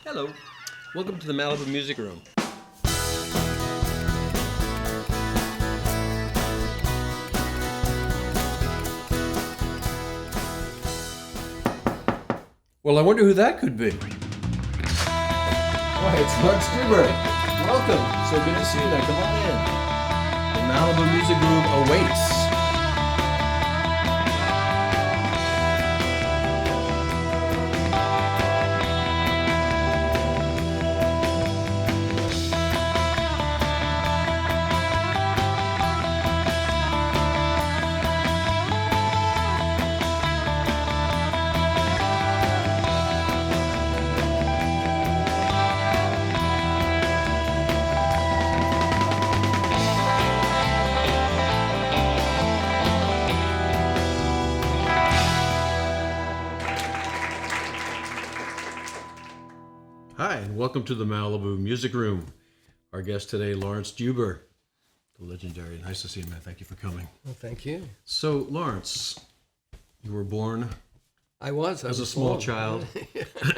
Hello. Welcome to the Malibu Music Room. Well, I wonder who that could be. Why, it's Laurence Juber. Welcome. So good to see you there. Come on in. The Malibu Music Room awaits. Hi, and welcome to the Malibu Music Room. Our guest today, Laurence Juber, the legendary. Nice to see you, man. Thank you for coming. Well, thank you. So, Laurence, you were born I was a small born. child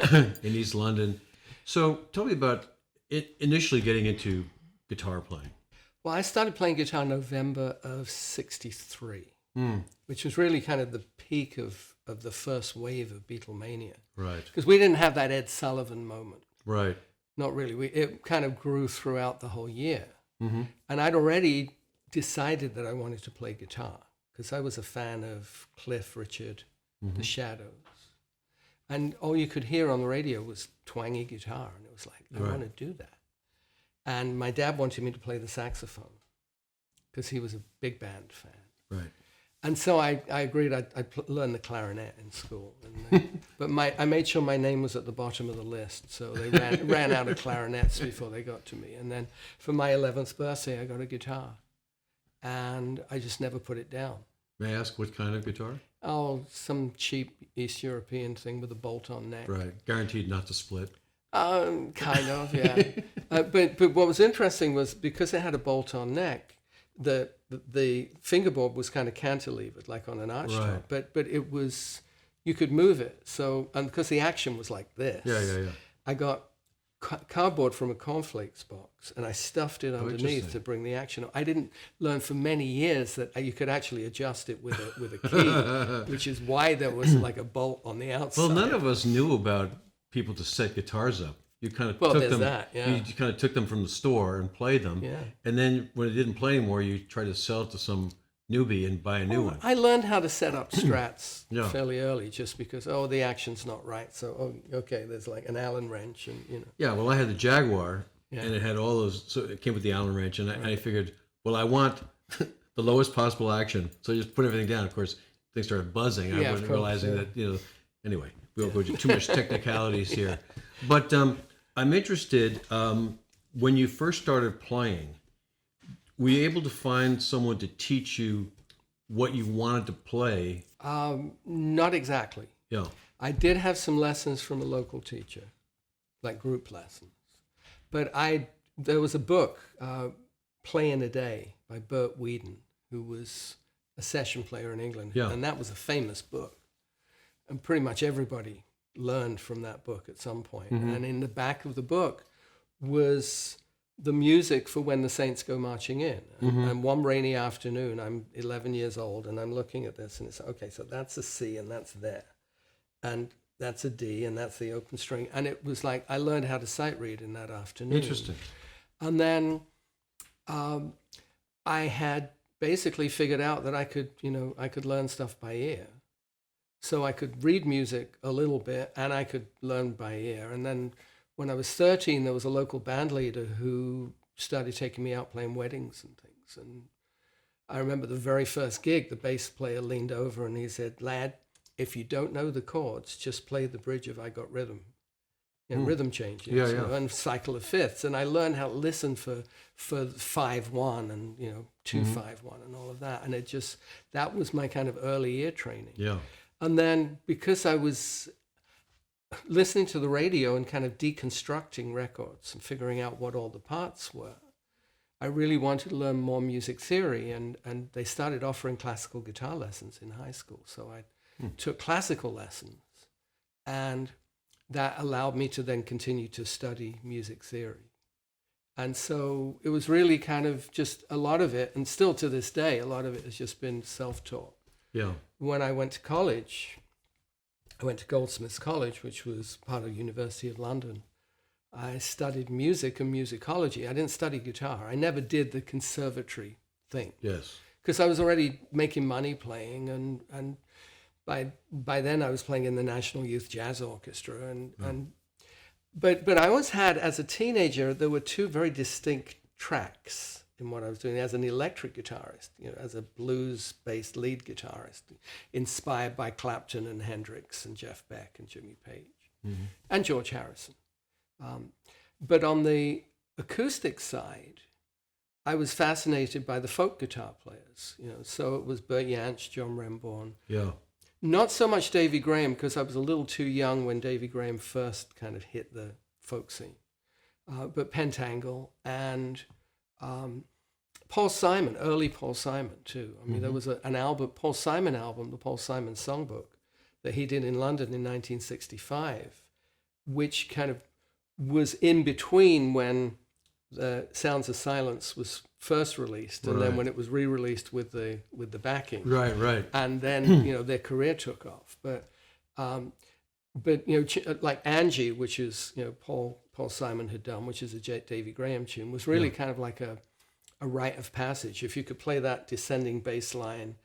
in East London. So, tell me about initially getting into guitar playing. Well, I started playing guitar in November of '63, which was really kind of the peak of the first wave of Beatlemania. Right. Because we didn't have that Ed Sullivan moment. Right. Not really. It kind of grew throughout the whole year. Mm-hmm. And I'd already decided that I wanted to play guitar because I was a fan of Cliff Richard, The Shadows. And all you could hear on the radio was twangy guitar. And it was like, I want to do that. And my dad wanted me to play the saxophone because he was a big band fan. Right. And so I agreed I'd learn the clarinet in school. And, but I made sure my name was at the bottom of the list. So they ran out of clarinets before they got to me. And then for my 11th birthday, I got a guitar. And I just never put it down. May I ask what kind of guitar? Oh, some cheap East European thing with a bolt-on neck. Right. Guaranteed not to split. Kind of, yeah. But what was interesting was because it had a bolt-on neck, the fingerboard was kind of cantilevered, like on an arch top. But it was, you could move it. So, and because the action was like this, Yeah. I got cardboard from a cornflakes box and I stuffed it underneath to bring the action up. I didn't learn for many years that you could actually adjust it with a key, which is why there was like a bolt on the outside. Well, none of us knew about people to set guitars up. You kind of there's them. That, yeah. You kind of took them from the store and played them. Yeah. And then when it didn't play anymore, you tried to sell it to some newbie and buy a new one. I learned how to set up strats Yeah. fairly early, just because the action's not right. So okay, there's like an Allen wrench, and Yeah. Well, I had the Jaguar, Yeah. and it had all those. So it came with the Allen wrench, and I figured, well, I want the lowest possible action, so I just put everything down. Of course, things started buzzing. I wasn't realizing that Anyway, we won't go into too much technicalities here, but I'm interested. When you first started playing, were you able to find someone to teach you what you wanted to play? Not exactly. Yeah. I did have some lessons from a local teacher, like group lessons, but there was a book, Play in a Day by Bert Whedon, who was a session player in England, and that was a famous book, and pretty much everybody learned from that book at some point. And in the back of the book was the music for When the Saints Go Marching In. And one rainy afternoon, I'm 11 years old, and I'm looking at this, and it's, okay, so that's a C, and that's there. And that's a D, and that's the open string. And it was like, I learned how to sight read in that afternoon. Interesting. And then I had basically figured out that I could learn stuff by ear. So I could read music a little bit, and I could learn by ear. And then when I was 13, there was a local band leader who started taking me out playing weddings and things. And I remember the very first gig, the bass player leaned over and he said, "Lad, if you don't know the chords, just play the bridge of I Got Rhythm." Rhythm changes, and cycle of fifths. And I learned how to listen for 5-1 and 2-5-1 and all of that. And that was my kind of early ear training. Yeah. And then because I was listening to the radio and kind of deconstructing records and figuring out what all the parts were, I really wanted to learn more music theory. And they started offering classical guitar lessons in high school. So I took classical lessons. And that allowed me to then continue to study music theory. And so it was really kind of just a lot of it, and still to this day, a lot of it has just been self-taught. Yeah. When I went to college, I went to Goldsmiths College, which was part of University of London. I studied music and musicology. I didn't study guitar. I never did the conservatory thing. Yes. Because I was already making money playing, and by then I was playing in the National Youth Jazz Orchestra, but I always had, as a teenager, there were two very distinct tracks in what I was doing as an electric guitarist, as a blues-based lead guitarist, inspired by Clapton and Hendrix and Jeff Beck and Jimmy Page and George Harrison. But on the acoustic side, I was fascinated by the folk guitar players, so it was Bert Jansch, John Renbourn. Yeah. Not so much Davy Graham, because I was a little too young when Davy Graham first kind of hit the folk scene. But Pentangle and Paul Simon, early Paul Simon too. I mean, there was an album, Paul Simon album, the Paul Simon Songbook, that he did in London in 1965, which kind of was in between when the Sounds of Silence was first released, and then when it was re-released with the backing, right, and then their career took off. But like Angie, which is Paul Simon had done, which is a Davy Graham tune, was really kind of like a rite of passage. If you could play that descending bass line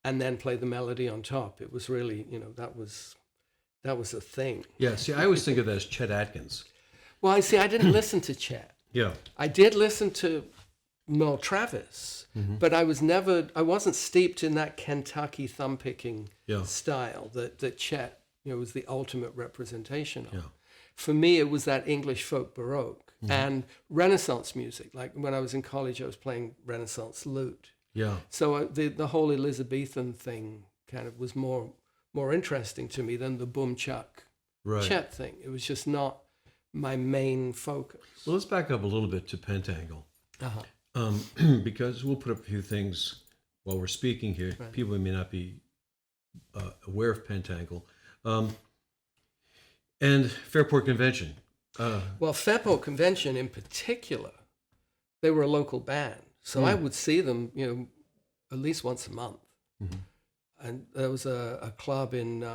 and then play the melody on top, it was really that was a thing. Yeah. See, I always think of that as Chet Atkins. Well, I didn't listen to Chet. Yeah. I did listen to Merle Travis, but I wasn't steeped in that Kentucky thumb-picking style that Chet, was the ultimate representation of. Yeah. For me, it was that English folk baroque and Renaissance music. Like when I was in college, I was playing Renaissance lute. Yeah. So the whole Elizabethan thing kind of was more interesting to me than the boom chuck Chet thing. It was just not my main focus. Well, let's back up a little bit to Pentangle. Because we'll put up a few things while we're speaking here. Right. People may not be aware of Pentangle. And Fairport Convention. Well, Fairport Convention in particular, they were a local band. So I would see them, at least once a month. And there was a club in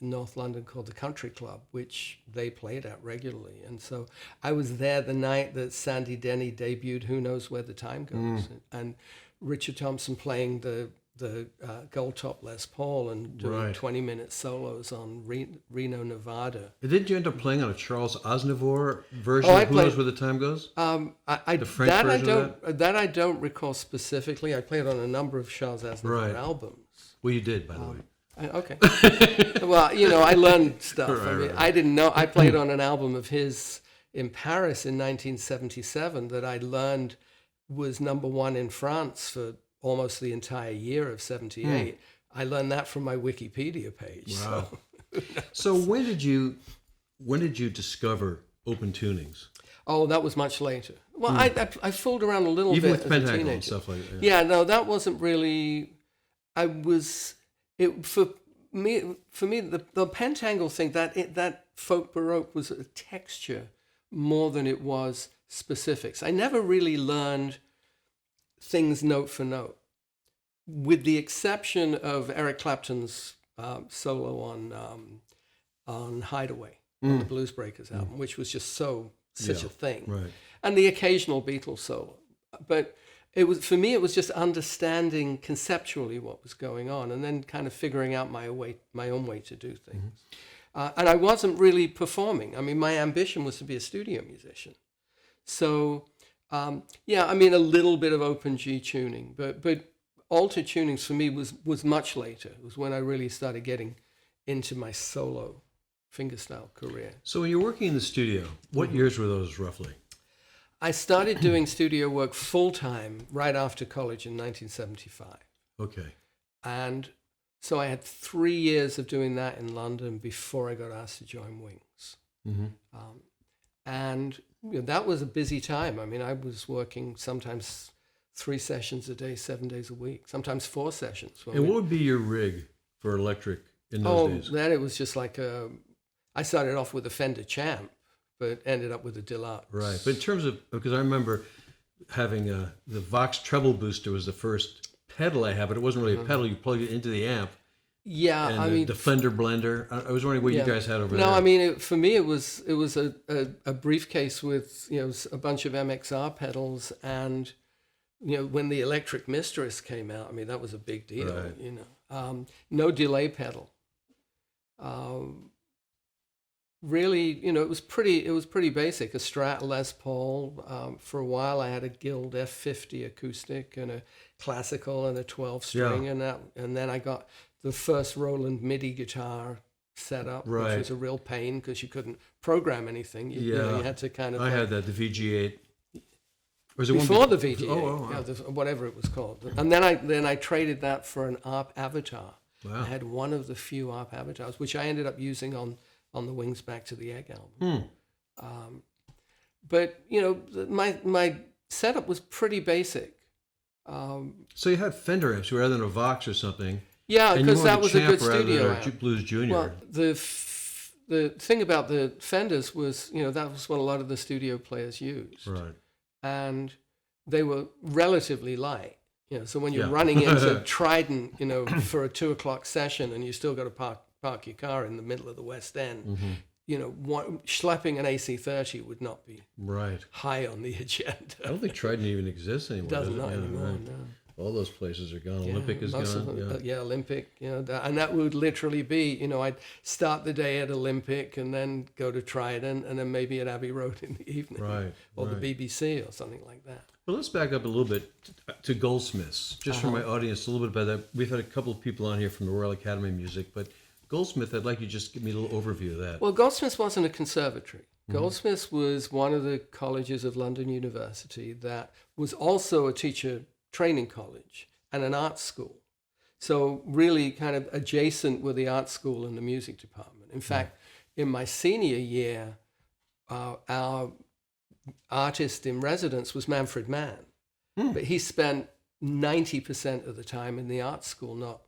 North London called the Country Club, which they played at regularly. And so I was there the night that Sandy Denny debuted Who Knows Where the Time Goes, and Richard Thompson playing the gold top Les Paul and doing 20-minute solos on Reno, Nevada. Didn't you end up playing on a Charles Aznavour version of Who Knows Where the Time Goes? The French version of that? That I don't recall specifically. I played on a number of Charles Aznavour albums. Well, you did, by the way. Okay. Well, I learned stuff. I didn't know. I played on an album of his in Paris in 1977 that I learned was #1 in France for almost the entire year of 78. I learned that from my Wikipedia page. Wow. So when did you discover open tunings? Oh, that was much later. Well, I fooled around a little Even bit with as a Pentangle teenager. and stuff like that. Yeah, no, that wasn't really. For me, the Pentangle thing, that folk baroque was a texture more than it was specifics. I never really learned things note for note, with the exception of Eric Clapton's solo on Hideaway, on the Blues Breakers album, which was just such a thing, right? And the occasional Beatles solo, but. For me, it was just understanding conceptually what was going on, and then kind of figuring out my own way to do things. And I wasn't really performing. I mean, my ambition was to be a studio musician. So, a little bit of open G tuning, but alter tunings for me was much later. It was when I really started getting into my solo fingerstyle career. So when you're working in the studio, what years were those roughly? I started doing studio work full-time right after college in 1975. Okay. And so I had 3 years of doing that in London before I got asked to join Wings. And that was a busy time. I mean, I was working sometimes 3 sessions a day, 7 days a week, sometimes 4 sessions. And what would be your rig for electric in those days? Then it was just like a I started off with a Fender Champ, but ended up with a Deluxe. Right. But in terms of, because I remember having the Vox treble booster was the first pedal I had, but it wasn't really a pedal. You plug it into the amp. Yeah, And I mean, the Fender blender. I was wondering what you guys had over there. No, I mean, for me, it was a briefcase with a bunch of MXR pedals, and when the Electric Mistress came out, I mean, that was a big deal. Right. No delay pedal. Really, it was pretty basic. A Strat Les Paul. For a while, I had a Guild F50 acoustic and a classical and a 12-string, and then I got the first Roland MIDI guitar set up, which was a real pain because you couldn't program anything. You had to kind of. I had that, the VG8. Was it before the VG8? Wow. Whatever it was called. And then I traded that for an ARP Avatar. Wow. I had one of the few ARP Avatars, which I ended up using on the Wings Back to the Egg album. But my setup was pretty basic. So you had Fender amps rather than a Vox or something. Yeah, because that was a good studio amp. Blues Junior. Well, the thing about the Fenders was, that was what a lot of the studio players used. Right. And they were relatively light. So when you're running into Trident, for a 2:00 session, and you still got to park your car in the middle of the West End, schlepping an AC30 would not be high on the agenda. I don't think Trident even exists anymore. Does not anymore. Right. No. All those places are gone. Olympic is gone. Olympic. And that would literally be, I'd start the day at Olympic and then go to Trident and then maybe at Abbey Road in the evening, or the BBC or something like that. Well, let's back up a little bit to Goldsmiths, just for my audience, a little bit about that. We've had a couple of people on here from the Royal Academy of Music, but Goldsmith, I'd like you to just give me a little overview of that. Well, Goldsmiths wasn't a conservatory. Goldsmiths was one of the colleges of London University that was also a teacher training college and an art school. So really kind of adjacent with the art school and the music department. In fact, in my senior year, our artist in residence was Manfred Mann. But he spent 90% of the time in the art school, not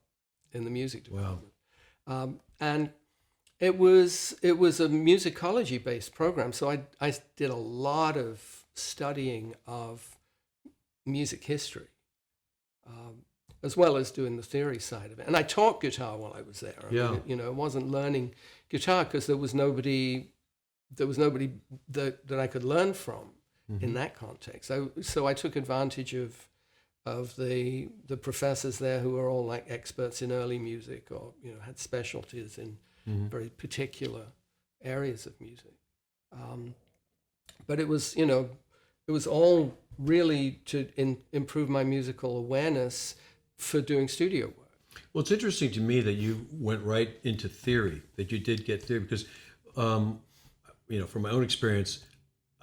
in the music department. Wow. And it was a musicology-based program. So I did a lot of studying of music history, as well as doing the theory side of it. And I taught guitar while I was there. I mean, I wasn't learning guitar because there was nobody that I could learn from in that context. So I took advantage of the professors there who were all like experts in early music, or had specialties in very particular areas of music. But it was all really to improve my musical awareness for doing studio work. Well, it's interesting to me that you went right into theory, that you did get theory, because, from my own experience,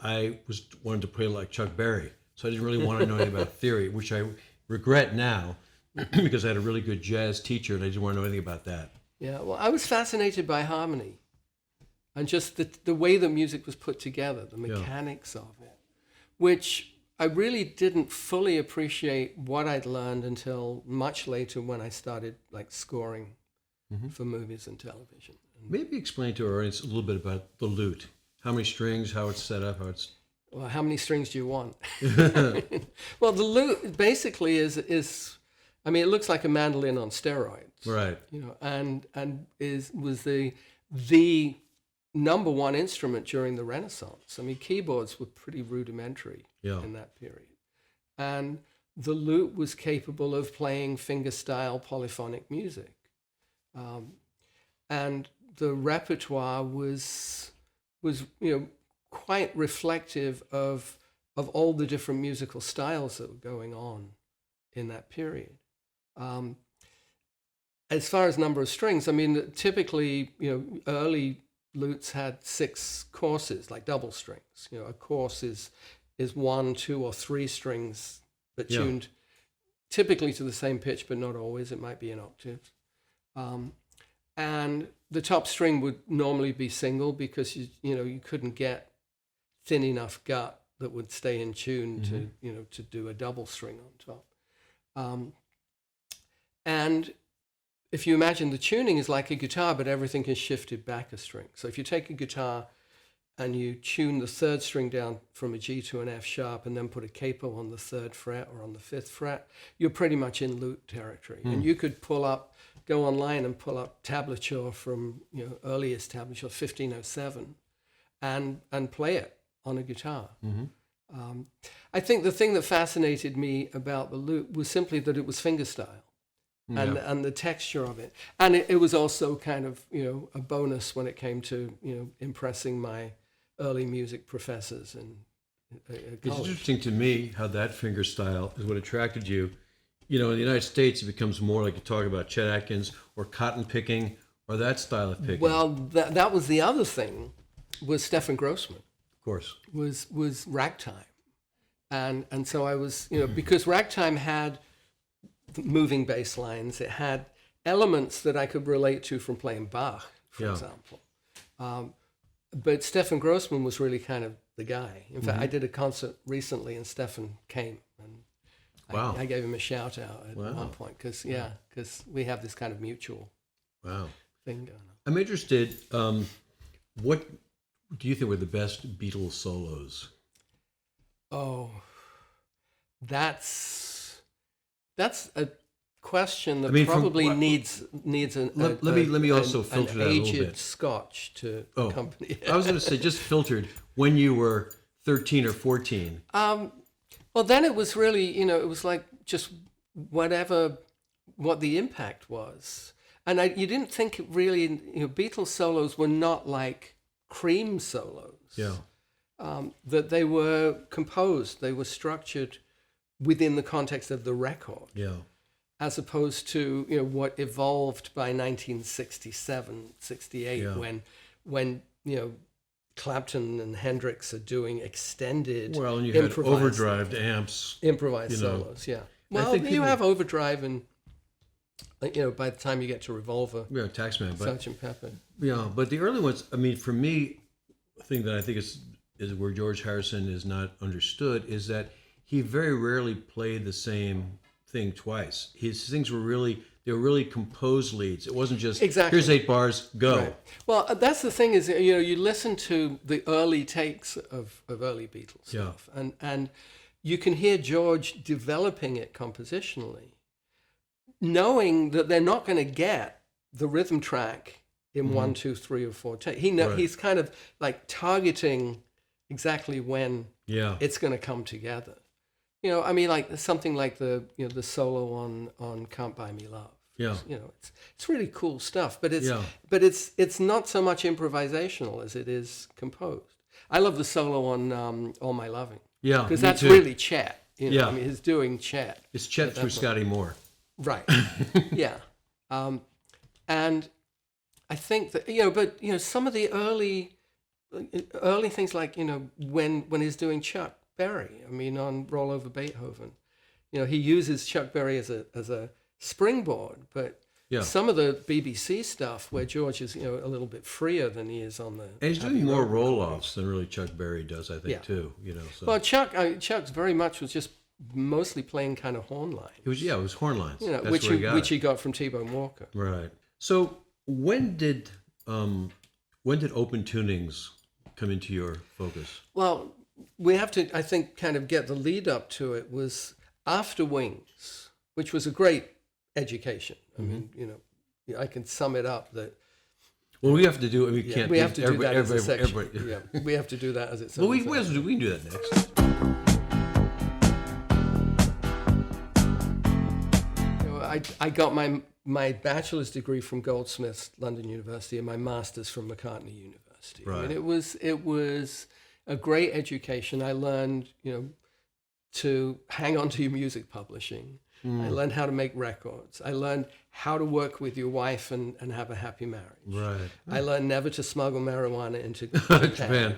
I wanted to play like Chuck Berry, so I didn't really want to know anything about theory, which I regret now, because I had a really good jazz teacher and I didn't want to know anything about that. Yeah, well, I was fascinated by harmony and just the way the music was put together, the mechanics of it, which I really didn't fully appreciate what I'd learned until much later when I started scoring for movies and television. Maybe explain to our audience a little bit about the lute. How many strings, how it's set up, Well, how many strings do you want? Well, the lute basically is it looks like a mandolin on steroids. Right. And was the number one instrument during the Renaissance. I mean, keyboards were pretty rudimentary in that period. And the lute was capable of playing finger-style polyphonic music. And the repertoire was quite reflective of all the different musical styles that were going on in that period. As far as number of strings, I mean, typically, early lutes had 6 courses, like double strings. A course is 1, 2, or 3 strings, but tuned typically to the same pitch, but not always. It might be in octaves. And the top string would normally be single because you couldn't get thin enough gut that would stay in tune to do a double string on top. And if you imagine the tuning is like a guitar, but everything is shifted back a string. So if you take a guitar and you tune the third string down from a G to an F sharp and then put a capo on the third fret or on the fifth fret, you're pretty much in lute territory. And you could go online and pull up tablature from, earliest tablature, 1507, and play it on a guitar. I think the thing that fascinated me about the lute was simply that it was fingerstyle. And the texture of it. And it was also kind of, a bonus when it came to, impressing my early music professors in college. It's interesting to me how that finger style is what attracted you. In the United States, it becomes more like you talk about Chet Atkins or cotton picking or that style of picking. Well, that was the other thing, was Stefan Grossman. Of course. Was ragtime. And so I was, because ragtime had moving bass lines, it had elements that I could relate to from playing Bach, for example. But Stefan Grossman was really kind of the guy. In fact, I did a concert recently and Stefan came, and I gave him a shout out at one point because we have this kind of mutual thing going on. I'm interested, what do you think were the best Beatles solos? Oh, that's a question that needs let me also filter that a little bit. Aged Scotch to accompany it. I was going to say just filtered when you were 13 or 14. Well, then it was really, it was like just what the impact was. And you didn't think it really, Beatles solos were not like Cream solos. Yeah. That they were composed, they were structured within the context of the record. Yeah. As opposed to, what evolved by 1967, 68, when Clapton and Hendrix are doing extended and you had overdrive amps. Improvised solos, yeah. Well, you have overdrive and, by the time you get to Revolver. Yeah, Taxman. Sgt. Pepper. Yeah, but the early ones, for me, the thing that I think is where George Harrison is not understood is that he very rarely played the same thing twice. His things were really composed leads. It wasn't just, here's 8 bars, go. Right. Well, that's the thing is, you listen to the early takes of early Beatles stuff, and you can hear George developing it compositionally, knowing that they're not going to get the rhythm track in 1, 2, 3, or 4 takes. He's kind of like targeting exactly when it's going to come together. Like something like the solo on "Can't Buy Me Love." Yeah. It's really cool stuff, but it's not so much improvisational as it is composed. I love the solo on "All My Loving." Yeah, because that's really Chet. He's doing Chet. It's Chet through Scotty Moore. Right. Yeah. And I think that but some of the early things like when he's doing Chuck Berry, on Roll Over Beethoven, he uses Chuck Berry as a springboard, but some of the BBC stuff where George is a little bit freer than he is on the. And he's doing more roll-offs than really Chuck Berry does, I think, too. So. Well, Chuck's very much was just mostly playing kind of horn lines. It was horn lines. Which he got from T-Bone Walker. Right. So when did open tunings come into your focus? Well, we have to, I think, kind of get the lead up to it was after Wings, which was a great education. I can sum it up that. Well, we have to do it. We can't. We have to do that as a section. We have to do that as its own. Well, we can do that next. I got my bachelor's degree from Goldsmiths, London University, and my master's from McCartney University. Right. It was a great education. I learned, to hang on to your music publishing. I learned how to make records. I learned how to work with your wife and have a happy marriage. Right. I learned never to smuggle marijuana into Japan.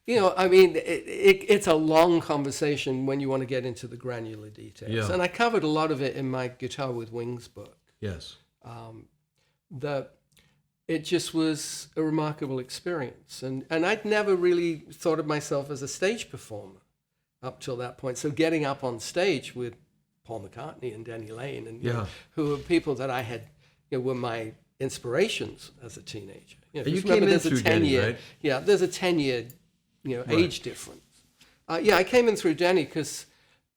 It's a long conversation when you want to get into the granular details. Yeah. And I covered a lot of it in my Guitar with Wings book. Yes. It just was a remarkable experience. And I'd never really thought of myself as a stage performer up till that point. So getting up on stage with Paul McCartney and Denny Lane, and you know, who were people that I had, were my inspirations as a teenager. And you came in through Denny, right? Yeah, there's a 10-year, age difference. I came in through Denny because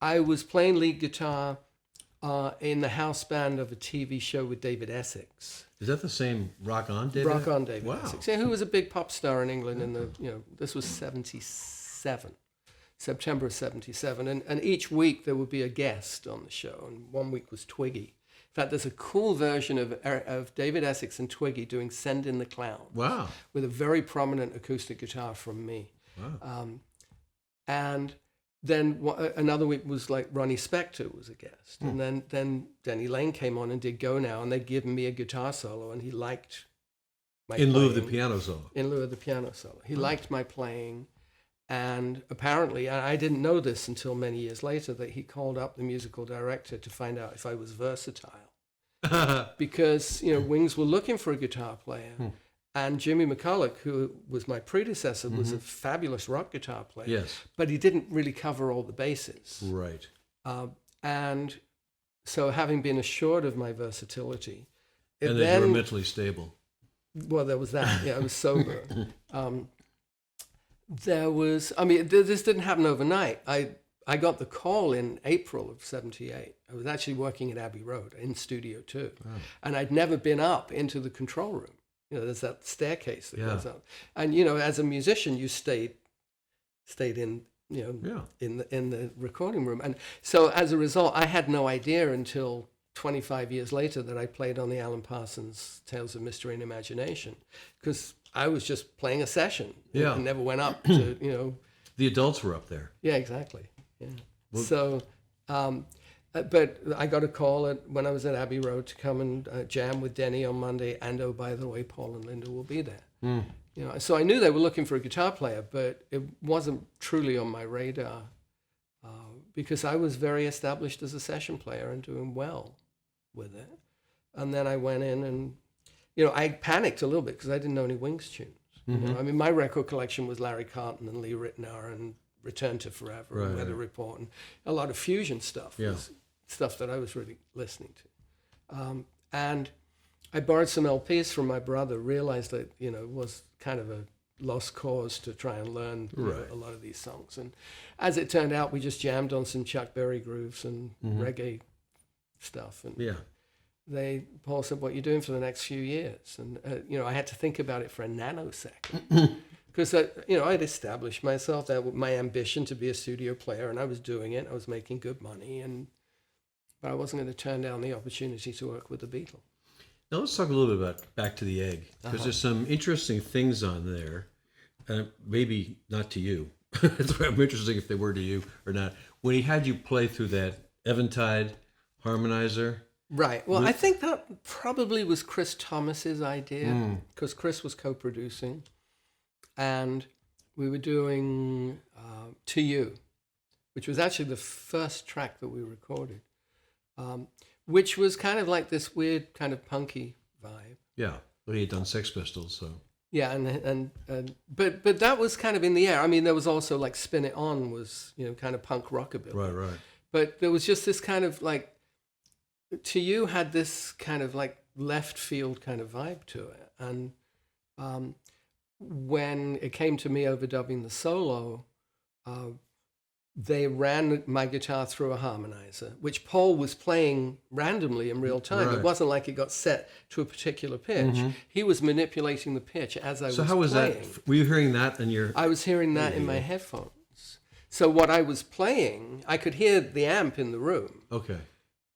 I was playing lead guitar in the house band of a TV show with David Essex. Is that the same Rock On David? Rock On David wow. Essex, who was a big pop star in England in the, this was 77, September of 77. And each week there would be a guest on the show, and one week was Twiggy. In fact, there's a cool version of David Essex and Twiggy doing Send in the Clowns. Wow. With a very prominent acoustic guitar from me. Wow. And then another week was like Ronnie Spector was a guest. And then Denny Lane came on and did Go Now, and they'd given me a guitar solo, and he liked my playing. In lieu of the piano solo. In lieu of the piano solo. He liked my playing. And apparently, I didn't know this until many years later, that he called up the musical director to find out if I was versatile. Because, Wings were looking for a guitar player. And Jimmy McCulloch, who was my predecessor, was a fabulous rock guitar player. Yes. But he didn't really cover all the bases. Right. And so having been assured of my versatility... And then you were mentally stable. Well, there was that. Yeah, I was sober. This didn't happen overnight. I got the call in April of 78. I was actually working at Abbey Road in Studio 2. Wow. And I'd never been up into the control room. There's that staircase that goes up. And, as a musician, you stayed in, in the recording room. And so as a result, I had no idea until 25 years later that I played on the Alan Parsons Tales of Mystery and Imagination, because I was just playing a session. Yeah. And never went up to, The adults were up there. Yeah, exactly. Yeah. Well, but I got a call when I was at Abbey Road to come and jam with Denny on Monday, and oh, by the way, Paul and Linda will be there. So I knew they were looking for a guitar player, but it wasn't truly on my radar because I was very established as a session player and doing well with it. And then I went in and, I panicked a little bit because I didn't know any Wings tunes. My record collection was Larry Carlton and Lee Ritenour and Return to Forever and Weather Report, and a lot of fusion stuff. Was stuff that I was really listening to. And I borrowed some LPs from my brother, realized that, it was kind of a lost cause to try and learn a lot of these songs. And as it turned out, we just jammed on some Chuck Berry grooves and reggae stuff. And Paul said, what are you doing for the next few years? And, I had to think about it for a nanosecond. Because, I'd established myself, that my ambition to be a studio player, and I was doing it. I was making good money, but I wasn't going to turn down the opportunity to work with the Beatles. Now let's talk a little bit about Back to the Egg, because there's some interesting things on there, maybe not to you. I'm interested if they were to you or not. When he had you play through that Eventide harmonizer. Right. Well, I think that probably was Chris Thomas's idea, because Chris was co-producing, and we were doing To You, which was actually the first track that we recorded. Which was kind of like this weird kind of punky vibe. Yeah, well, he had done Sex Pistols, so. Yeah, but that was kind of in the air. I mean, there was also like Spin It On was, kind of punk rockabilly. Right. But there was just this kind of like, To You had this kind of like left field kind of vibe to it. And when it came to me overdubbing the solo, they ran my guitar through a harmonizer, which Paul was playing randomly in real time. Right. It wasn't like it got set to a particular pitch. He was manipulating the pitch as I was playing. So how was that? Were you hearing that in your... I was hearing that in my headphones. So what I was playing, I could hear the amp in the room. Okay.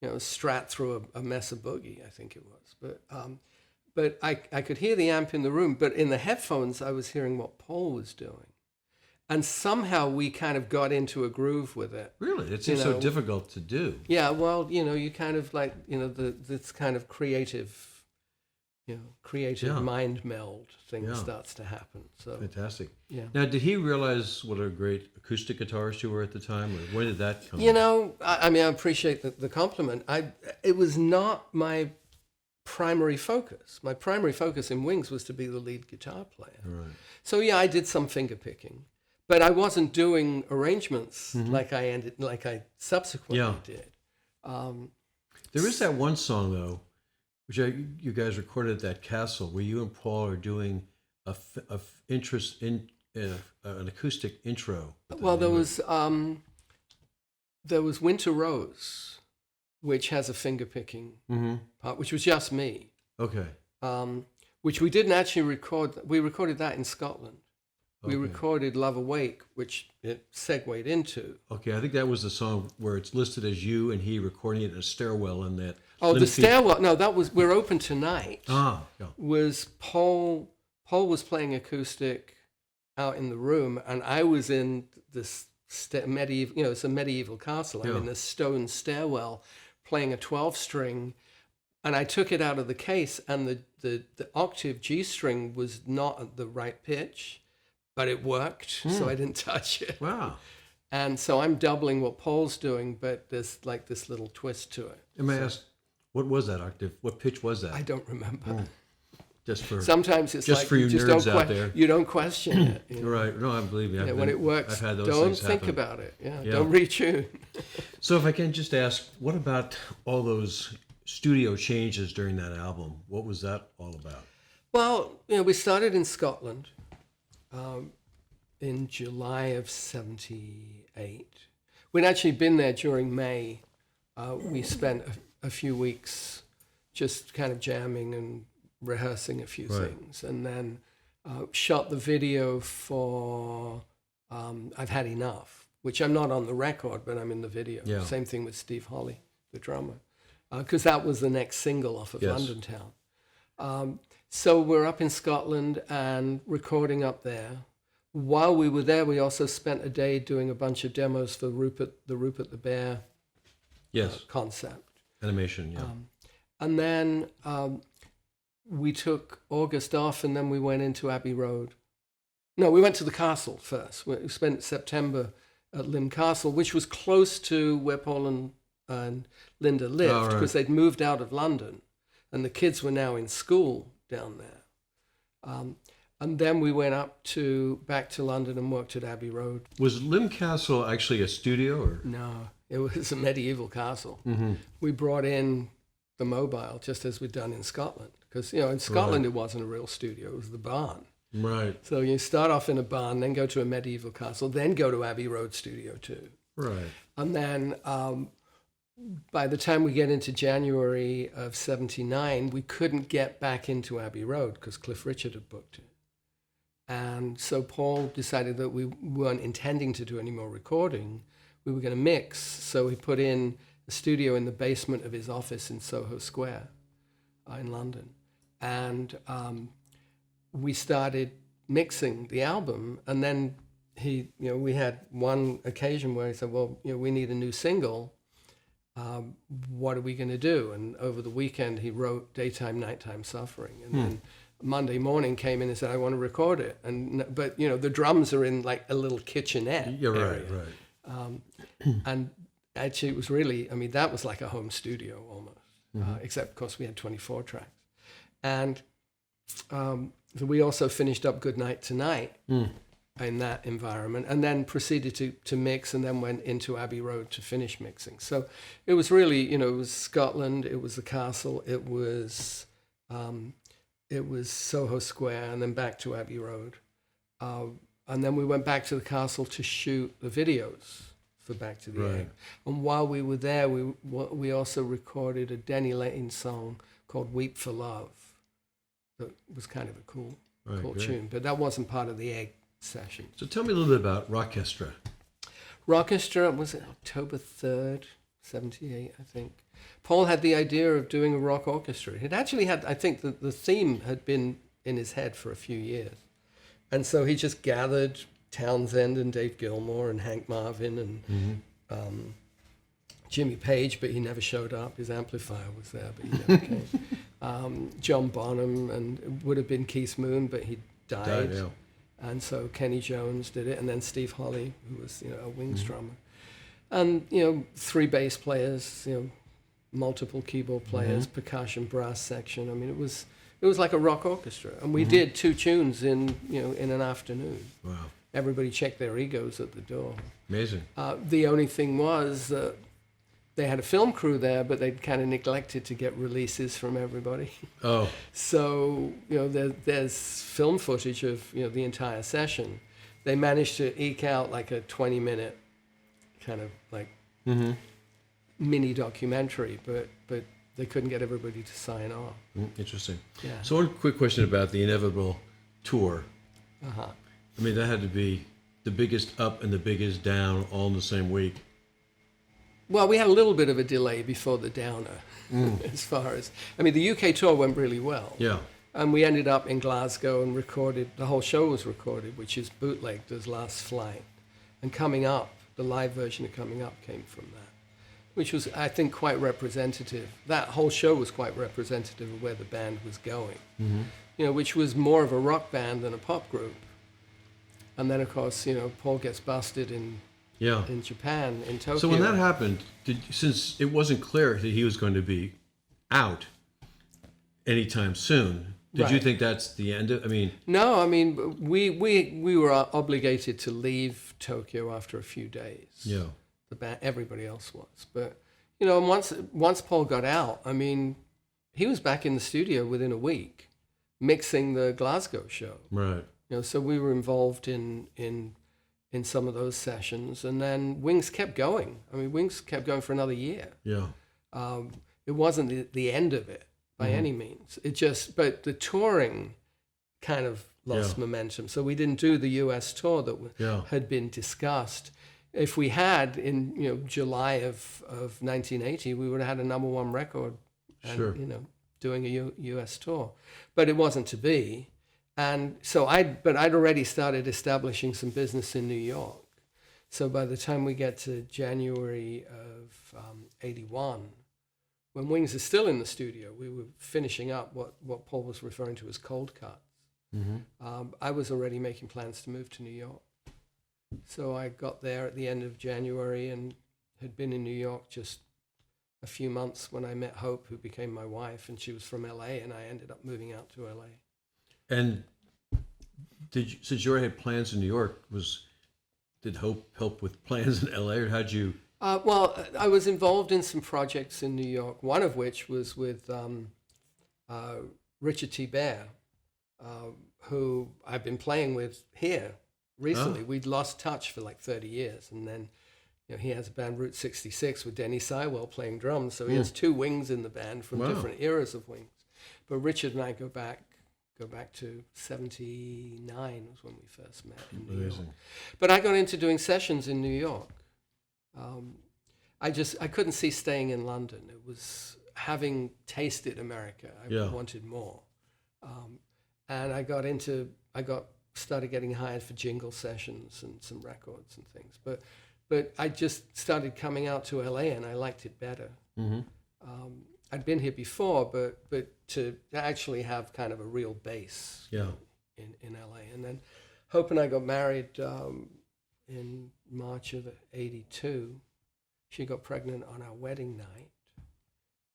Strat through a Mesa Boogie, I think it was. But I could hear the amp in the room, but in the headphones, I was hearing what Paul was doing. And somehow we kind of got into a groove with it. Really? It seems so difficult to do. Yeah, well, you kind of like, this kind of creative mind meld thing starts to happen. So fantastic. Yeah. Now, did he realize what a great acoustic guitarist you were at the time? Or when did that come? I appreciate the compliment. It was not my primary focus. My primary focus in Wings was to be the lead guitar player. Right. So yeah, I did some finger picking. But I wasn't doing arrangements like I subsequently did. There is that one song though, which you guys recorded at that castle, where you and Paul are doing interest in an acoustic intro. Well, there was Winter Rose, which has a finger picking part, which was just me. Okay. Which we didn't actually record. We recorded that in Scotland. We recorded Love Awake, which it segued into. Okay, I think that was the song where it's listed as you and he recording it in a stairwell in that. Oh, the stairwell. No, that was We're Open Tonight. Yeah. Was Paul was playing acoustic out in the room, and I was in this medieval, it's a medieval castle. I'm in a stone stairwell playing a 12-string, and I took it out of the case, and the octave G string was not at the right pitch, but it worked, so I didn't touch it. Wow. And so I'm doubling what Paul's doing, but there's like this little twist to it. And may I ask, what was that octave? What pitch was that? I don't remember. Just for sometimes it's just like for you just nerds don't out there. You don't question it. You know? Right. No, I believe you. When it works, I've had those don't things think happen. about it. Yeah. Don't retune. So if I can just ask, what about all those studio changes during that album? What was that all about? Well, we started in Scotland in July of '78. We'd actually been there during May. We spent a few weeks just kind of jamming and rehearsing a few things, and then shot the video for I've Had Enough, which I'm not on the record, but I'm in the video. Yeah. Same thing with Steve Holly, the drummer, because that was the next single off of London Town. So we're up in Scotland and recording up there. While we were there, we also spent a day doing a bunch of demos for Rupert the Bear concept. Animation, yeah. And then we took August off, and then we went into Abbey Road. No, we went to the castle first. We spent September at Lim Castle, which was close to where Paul and Linda lived, because they'd moved out of London, and the kids were now in school down there. And then we went back to London and worked at Abbey Road. Was Lim Castle actually a studio? Or? No, it was a medieval castle. Mm-hmm. We brought in the mobile, just as we'd done in Scotland. Because, in Scotland it wasn't a real studio, it was the barn. Right. So you start off in a barn, then go to a medieval castle, then go to Abbey Road Studio 2. Right. And then by the time we get into January of '79, we couldn't get back into Abbey Road because Cliff Richard had booked it. And so Paul decided that we weren't intending to do any more recording. We were going to mix. So he put in a studio in the basement of his office in Soho Square in London. And we started mixing the album. And then we had one occasion where he said, well, we need a new single. What are we going to do? And over the weekend, he wrote Daytime, Nighttime Suffering. And then Monday morning came in and said, I want to record it. But the drums are in like a little kitchenette area. Right. And actually it was really, that was like a home studio almost, except of course we had 24 tracks. And we also finished up Good Night Tonight in that environment, and then proceeded to mix, and then went into Abbey Road to finish mixing. So it was really, it was Scotland, it was the castle, it was Soho Square, and then back to Abbey Road. And then we went back to the castle to shoot the videos for Back to the Egg. And while we were there, we also recorded a Denny Lane song called Weep for Love. That was kind of a cool tune, but that wasn't part of the Egg session. So tell me a little bit about Rockestra. Rockestra, was it October 3rd, '78, I think. Paul had the idea of doing a rock orchestra. It actually had, I think the theme had been in his head for a few years. And so he just gathered Townsend and Dave Gilmour and Hank Marvin and Jimmy Page, but he never showed up. His amplifier was there, but he never came. John Bonham, and it would have been Keith Moon, but he died. And so Kenny Jones did it, and then Steve Holly, who was a wings drummer. And, 3 bass players, multiple keyboard players, percussion, brass section. It was like a rock orchestra, and we did 2 tunes in an afternoon. Wow! Everybody checked their egos at the door. Amazing. The only thing was that they had a film crew there, but they'd kind of neglected to get releases from everybody. Oh. So, there's film footage of, the entire session. They managed to eke out like a 20-minute kind of like mini documentary, but they couldn't get everybody to sign off. Interesting. Yeah. So one quick question about the inevitable tour. Uh-huh. I mean, that had to be the biggest up and the biggest down all in the same week. Well, we had a little bit of a delay before the downer, as far as... I mean, the UK tour went really well. Yeah. And we ended up in Glasgow and recorded, the whole show was recorded, which is bootlegged as Last Flight. And Coming Up, the live version of Coming Up came from that, which was, I think, quite representative. That whole show was quite representative of where the band was going, which was more of a rock band than a pop group. And then, of course, Paul gets busted in Japan, in Tokyo. So when that happened, since it wasn't clear that he was going to be out anytime soon, did you think that's the end of? I mean, no. I mean, we were obligated to leave Tokyo after a few days. Yeah. The band, everybody else was, but once Paul got out, I mean, he was back in the studio within a week, mixing the Glasgow show. Right. So we were involved in some of those sessions, and then Wings kept going. I mean, Wings kept going for another year. Yeah. It wasn't the end of it by any means. But the touring kind of lost momentum. So we didn't do the US tour that had been discussed. If we had in July of 1980, we would have had a #1 record, and, doing a US tour. But it wasn't to be. And so I'd already started establishing some business in New York. So by the time we get to January of 81, when Wings is still in the studio, we were finishing up what Paul was referring to as cold cuts. I was already making plans to move to New York. So I got there at the end of January and had been in New York just a few months when I met Hope, who became my wife, and she was from LA, and I ended up moving out to LA. And since you already had plans in New York, did Hope help with plans in LA, or how'd you? Well, I was involved in some projects in New York, one of which was with Richard T. Bear, who I've been playing with here recently. We'd lost touch for like 30 years, and then he has a band, Route 66, with Denny Sywell playing drums, so he has two Wings in the band from different eras of Wings. But Richard and I go back to 79 was when we first met in New York. But I got into doing sessions in New York. I couldn't see staying in London. It was, having tasted America, I wanted more. And I started getting hired for jingle sessions and some records and things. But I just started coming out to LA, and I liked it better. I'd been here before, but to actually have kind of a real base in LA. And then Hope and I got married in March of 82. She got pregnant on our wedding night.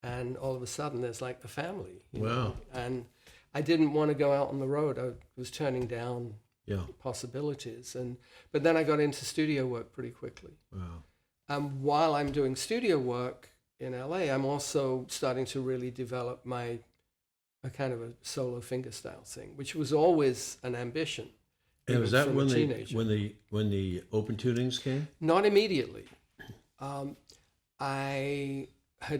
And all of a sudden, there's like the family. You know? And I didn't want to go out on the road. I was turning down possibilities. But then I got into studio work pretty quickly. Wow. While I'm doing studio work in LA, I'm also starting to really develop a kind of a solo fingerstyle thing, which was always an ambition. And was that when the open tunings came? Not immediately. I'd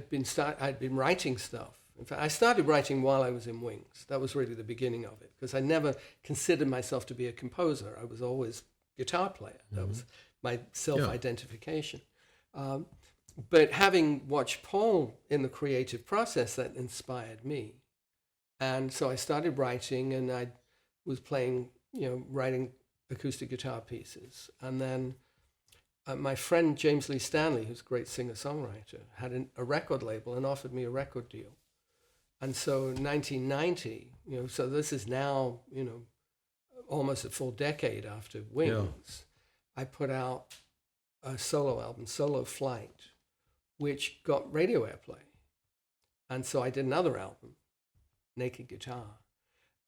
been writing stuff. In fact, I started writing while I was in Wings. That was really the beginning of it, because I never considered myself to be a composer. I was always a guitar player. That was my self-identification. But having watched Paul in the creative process, that inspired me. And so I started writing, and I was playing, writing acoustic guitar pieces. And then my friend James Lee Stanley, who's a great singer-songwriter, had a record label and offered me a record deal. And so in 1990, so this is now, almost a full decade after Wings, I put out a solo album, Solo Flight, which got radio airplay. And so I did another album, Naked Guitar.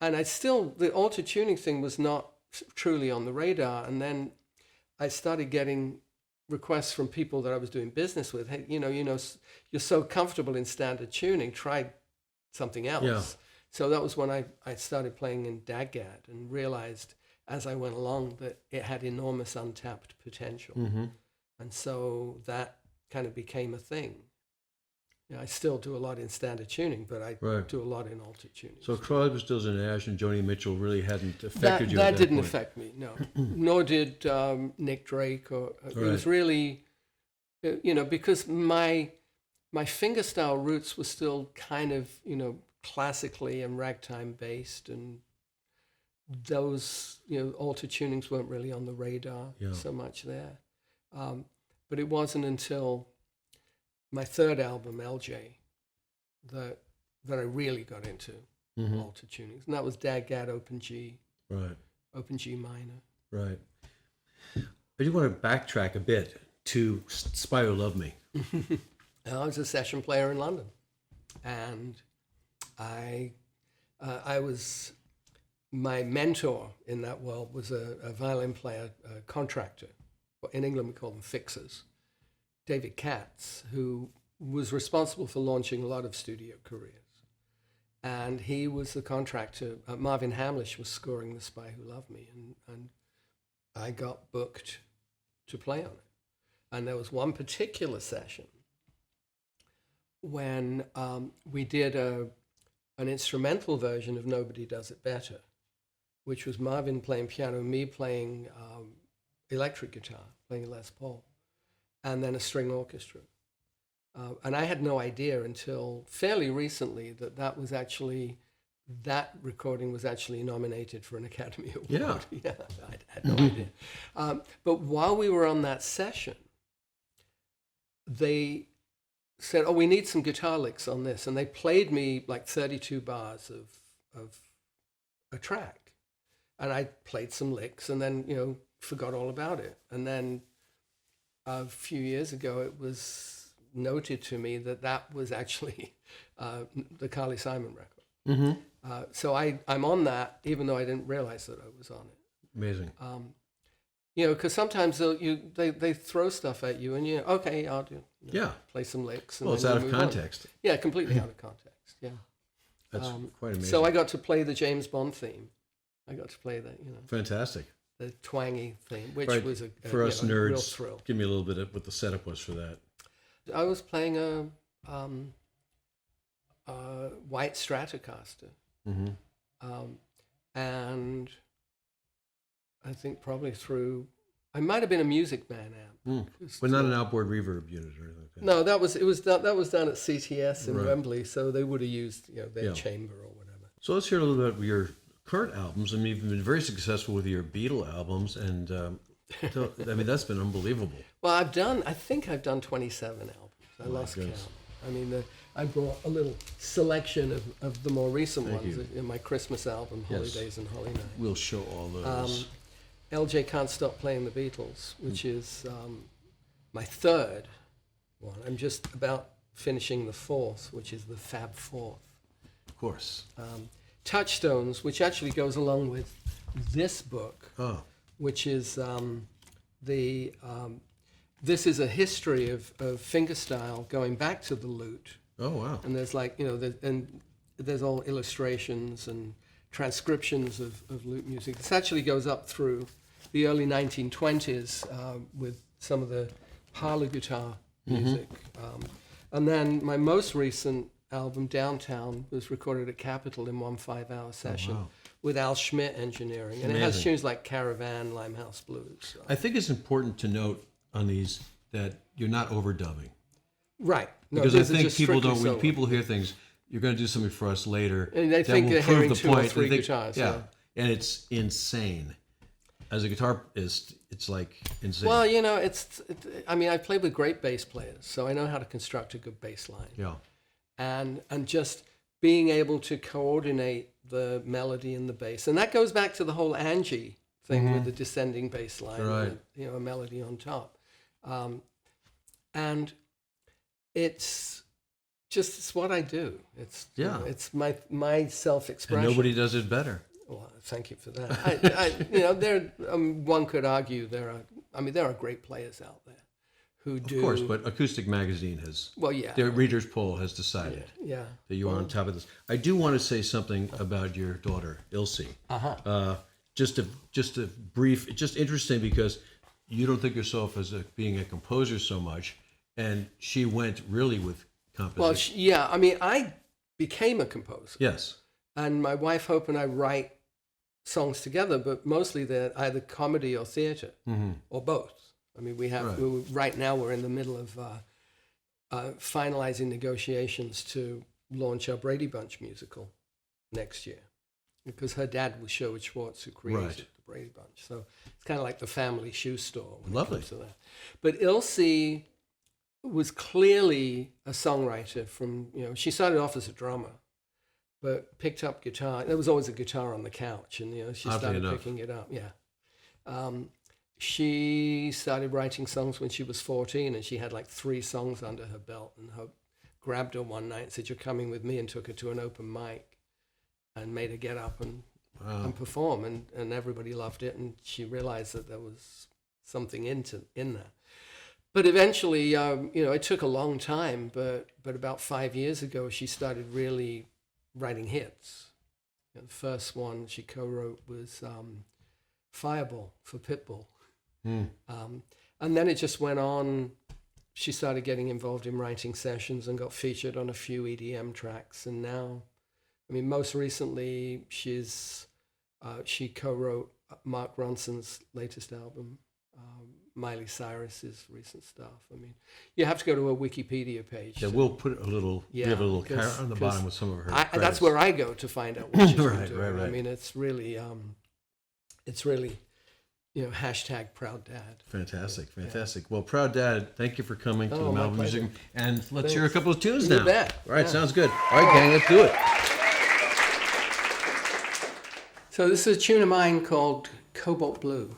And the auto-tuning thing was not truly on the radar. And then I started getting requests from people that I was doing business with. Hey, you're so comfortable in standard tuning, try something else. Yeah. So that was when I started playing in DAGAD and realized as I went along that it had enormous untapped potential. Mm-hmm. And so that kind of became a thing. I still do a lot in standard tuning, but I do a lot in altered tuning. So Crosby, Stills and Nash and Joni Mitchell really hadn't affected you at that didn't point. affect me, no. Nor did Nick Drake. It was really, because my fingerstyle roots were still kind of, classically and ragtime based, and those, altered tunings weren't really on the radar so much there. But it wasn't until my third album, LJ, that I really got into altered tunings, and that was DAGAD Open G, Open G minor. Right. I do want to backtrack a bit to Spy Who Loved Me. I was a session player in London, and I was, my mentor in that world was a violin player, a contractor. In England, we call them fixers. David Katz, who was responsible for launching a lot of studio careers. And he was the contractor. Marvin Hamlish was scoring The Spy Who Loved Me, and I got booked to play on it. And there was one particular session when we did an instrumental version of Nobody Does It Better, which was Marvin playing piano, me playing electric guitar, playing Les Paul, and then a string orchestra. And I had no idea until fairly recently that recording was actually nominated for an Academy Award. Yeah, I had no idea. But while we were on that session, they said, we need some guitar licks on this. And they played me like 32 bars of a track. And I played some licks and then, forgot all about it. And then a few years ago, it was noted to me that was actually the Carly Simon record. Mm-hmm. So I'm on that, even though I didn't realize that I was on it. Amazing. Because sometimes they throw stuff at you, and okay, I'll do. Play some licks. And it's out of context. On. Yeah, completely out of context. Yeah. That's quite amazing. So I got to play the James Bond theme. I got to play that. Fantastic. The twangy theme, which was for us nerds, real thrill. Give me a little bit of what the setup was for that. I was playing a white Stratocaster, and I think probably I might have been a Music Man amp, but not an outboard reverb unit or anything like that. No, that was done at CTS in Wembley, so they would have used their chamber or whatever. So let's hear a little bit of your current albums. I mean, you've been very successful with your Beatle albums, and that's been unbelievable. Well, I think I've done 27 albums. I lost count. I mean, I brought a little selection of the more recent ones in my Christmas album, Holidays and Holy Night. We'll show all those. LJ Can't Stop Playing the Beatles, which is my third one. I'm just about finishing the fourth, which is the Fab Fourth. Of course. Touchstones, which actually goes along with this book, which is this is a history of fingerstyle going back to the lute. Oh wow! And there's there's all illustrations and transcriptions of lute music. This actually goes up through the early 1920s with some of the parlor guitar music, and then my most recent album, Downtown, was recorded at Capitol in one 5-hour session with Al Schmidt engineering. And it has tunes like Caravan, Limehouse Blues. So. I think it's important to note on these that you're not overdubbing. Right. No, because I think people don't, when people hear things, you're going to do something for us later. And they think they're hearing two or three guitars. Yeah. And it's insane. As a guitarist, it's like insane. Well, I played with great bass players, so I know how to construct a good bass line. Yeah. And just being able to coordinate the melody and the bass. And that goes back to the whole Angie thing with the descending bass line, and, a melody on top. And it's what I do. It's my self-expression. And nobody does it better. Well, thank you for that. One could argue there are great players out there. who do. Of course, but Acoustic Magazine has, their readers' poll has decided that you are on top of this. I do want to say something about your daughter, Ilse. Just a brief, just interesting because you don't think yourself as being a composer so much, and she went really with composition. Well, I mean, I became a composer. Yes. And my wife Hope and I write songs together, but mostly they're either comedy or theater, or both. I mean, right now we're in the middle of finalizing negotiations to launch our Brady Bunch musical next year, because her dad was Sherwood Schwartz, who created the Brady Bunch. So it's kind of like the family shoe store when it comes to that. But Ilse was clearly a songwriter from, she started off as a drummer, but picked up guitar. There was always a guitar on the couch, and she started picking it up. She started writing songs when she was 14, and she had like 3 songs under her belt. And Hope grabbed her one night and said, "You're coming with me," and took her to an open mic and made her get up and perform. And everybody loved it, and she realized that there was something in that. But eventually, it took a long time, but about 5 years ago, she started really writing hits. The first one she co-wrote was Fireball for Pitbull. And then it just went on. She started getting involved in writing sessions and got featured on a few EDM tracks. And now, I mean, most recently, she co-wrote Mark Ronson's latest album, Miley Cyrus's recent stuff. I mean, you have to go to a Wikipedia page. Yeah, we'll put a little, we have a little carrot on the bottom with some of her credits. That's where I go to find out what she's right. I mean, it's really, hashtag Proud Dad. Fantastic. Well, Proud Dad, thank you for coming to the Malibu Music Room. And let's hear a couple of tunes now. You bet. All right, sounds good. All right, gang, let's do it. So this is a tune of mine called Cobalt Blue.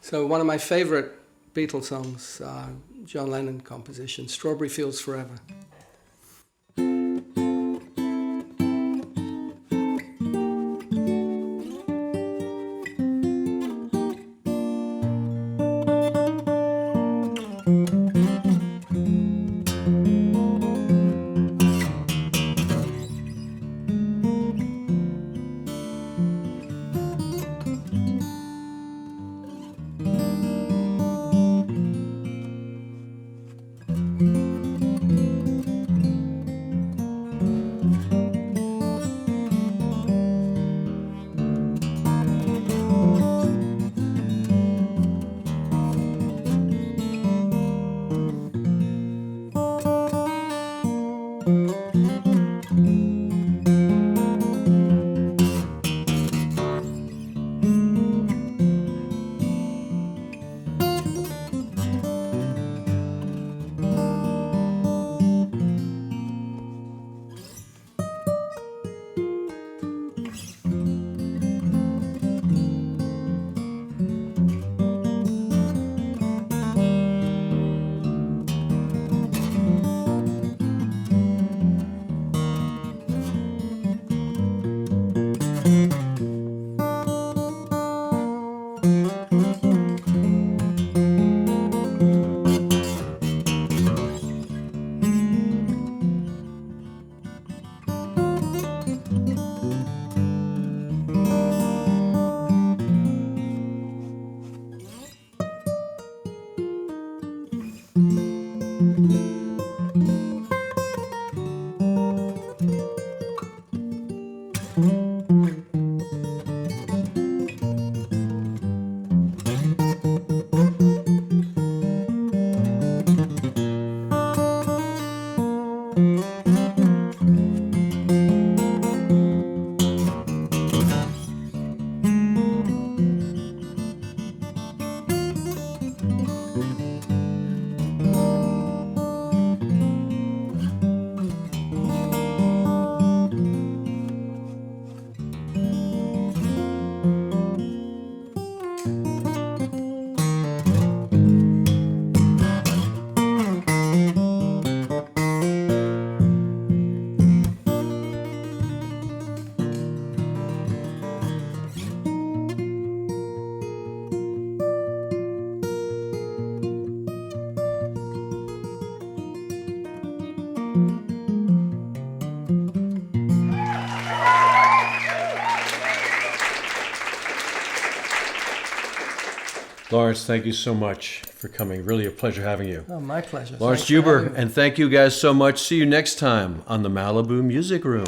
So one of my favorite Beatles songs John Lennon composition, Strawberry Fields Forever. Laurence, thank you so much for coming. Really a pleasure having you. Oh, my pleasure. Laurence Juber, and thank you guys so much. See you next time on the Malibu Music Room.